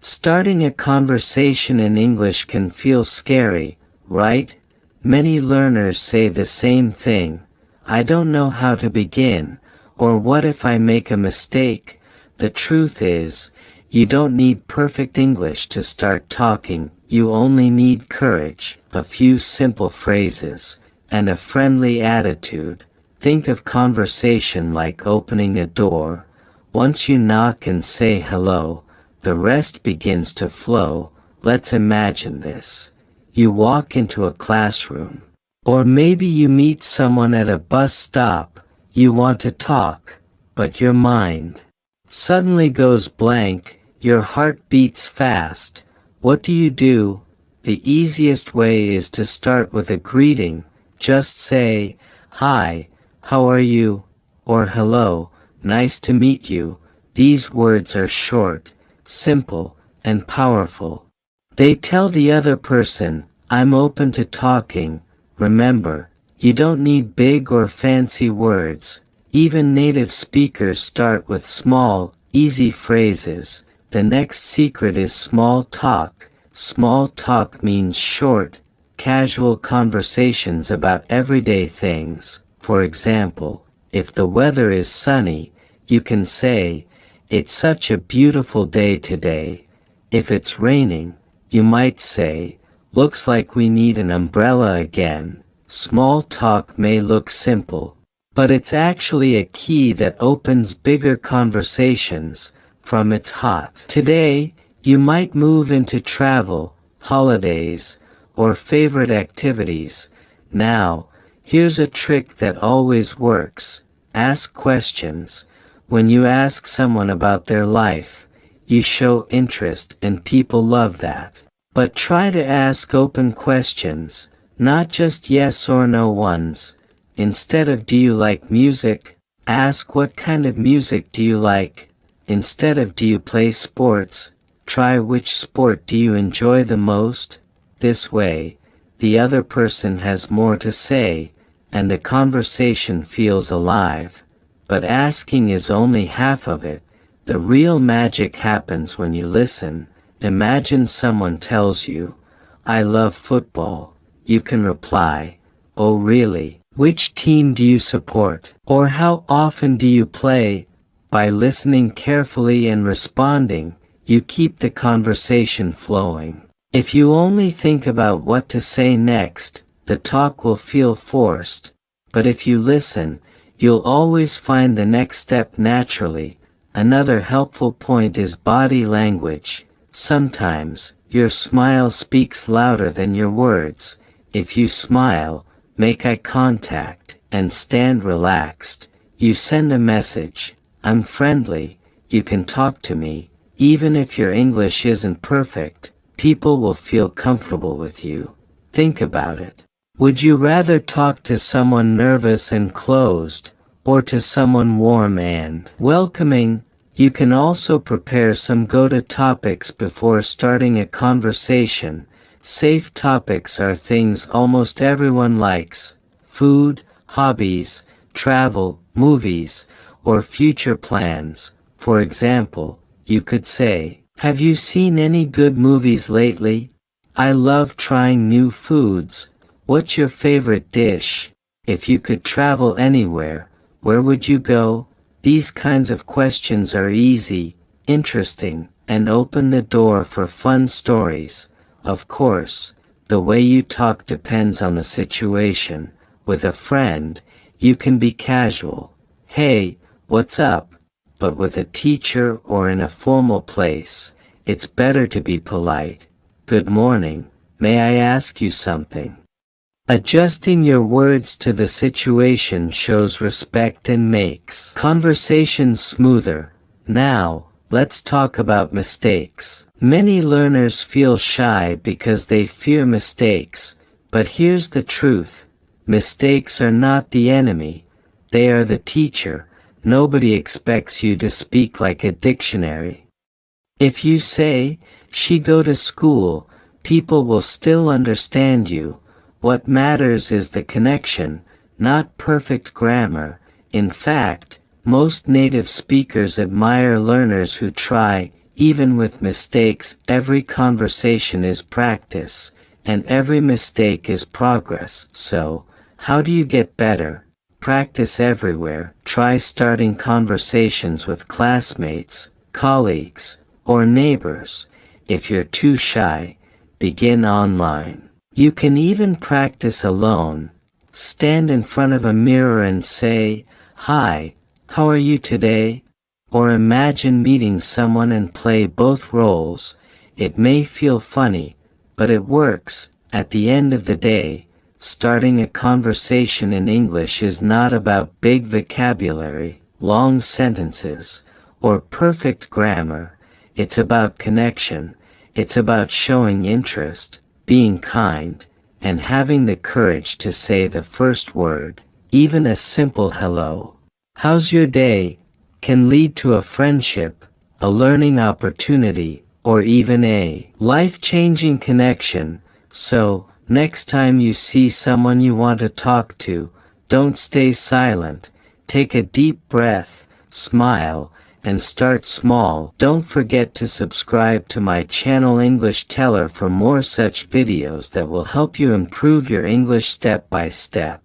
Starting a conversation in English can feel scary, right? Many learners say the same thing. I don't know how to begin, or what if I make a mistake? The truth is, you don't need perfect English to start talking. You only need courage, a few simple phrases, and a friendly attitude. Think of conversation like opening a door. Once you knock and say hello, the rest begins to flow. Let's imagine this. You walk into a classroom. Or maybe you meet someone at a bus stop. You want to talk, but your mind suddenly goes blank. Your heart beats fast. What do? The easiest way is to start with a greeting. Just say, "Hi, how are you?" or "Hello, nice to meet you." These words are short, simple, and powerful. They tell the other person, "I'm open to talking." Remember, you don't need big or fancy words. Even native speakers start with small, easy phrases. The next secret is small talk. Small talk means short, casual conversations about everyday things. For example, if the weather is sunny, you can say, "It's such a beautiful day today." If it's raining, you might say, "Looks like we need an umbrella again." Small talk may look simple, but it's actually a key that opens bigger conversations. From its hot today, you might move into travel, holidays, or favorite activities. Now, here's a trick that always works. Ask questions. When you ask someone about their life, you show interest and people love that. But try to ask open questions, not just yes or no ones. Instead of "Do you like music?" ask "What kind of music do you like?" Instead of "Do you play sports?" try "Which sport do you enjoy the most?" This way, the other person has more to say, and the conversation feels alive. But asking is only half of it. The real magic happens when you listen. Imagine someone tells you, "I love football." You can reply, "Oh really? Which team do you support?" Or "How often do you play?" By listening carefully and responding, you keep the conversation flowing. If you only think about what to say next, the talk will feel forced. But if you listen, you'll always find the next step naturally. Another helpful point is body language. Sometimes, your smile speaks louder than your words. If you smile, make eye contact, and stand relaxed, you send a message. I'm friendly, you can talk to me. Even if your English isn't perfect, people will feel comfortable with you. Think about it. Would you rather talk to someone nervous and closed, or to someone warm and welcoming? You can also prepare some go-to topics before starting a conversation. Safe topics are things almost everyone likes: food, hobbies, travel, movies, or future plans. For example, you could say, "Have you seen any good movies lately? I love trying new foods. What's your favorite dish? If you could travel anywhere, where would you go?" These kinds of questions are easy, interesting, and open the door for fun stories. Of course, the way you talk depends on the situation. With a friend, you can be casual. "Hey, what's up?" But with a teacher or in a formal place, it's better to be polite. "Good morning, may I ask you something?" Adjusting your words to the situation shows respect and makes conversations smoother. Now, let's talk about mistakes. Many learners feel shy because they fear mistakes, but here's the truth. Mistakes are not the enemy. They are the teacher. Nobody expects you to speak like a dictionary. If you say, "She go to school," people will still understand you. What matters is the connection, not perfect grammar. In fact, most native speakers admire learners who try, Even with mistakes, every conversation is practice, and every mistake is progress. So, how do you get better? Practice everywhere. Try starting conversations with classmates, colleagues, or neighbors. If you're too shy, begin online. You can even practice alone. Stand in front of a mirror and say, "Hi, how are you today?" Or imagine meeting someone and play both roles. It may feel funny, but it works. At the end of the day, starting a conversation in English is not about big vocabulary, long sentences, or perfect grammar. It's about connection. It's about showing interest, being kind, and having the courage to say the first word. Even a simple hello, "How's your day?" can lead to a friendship, a learning opportunity, or even a life-changing connection. So, next time you see someone you want to talk to, don't stay silent. Take a deep breath, smile, and start small. Don't forget to subscribe to my channel English Teller for more such videos that will help you improve your English step by step.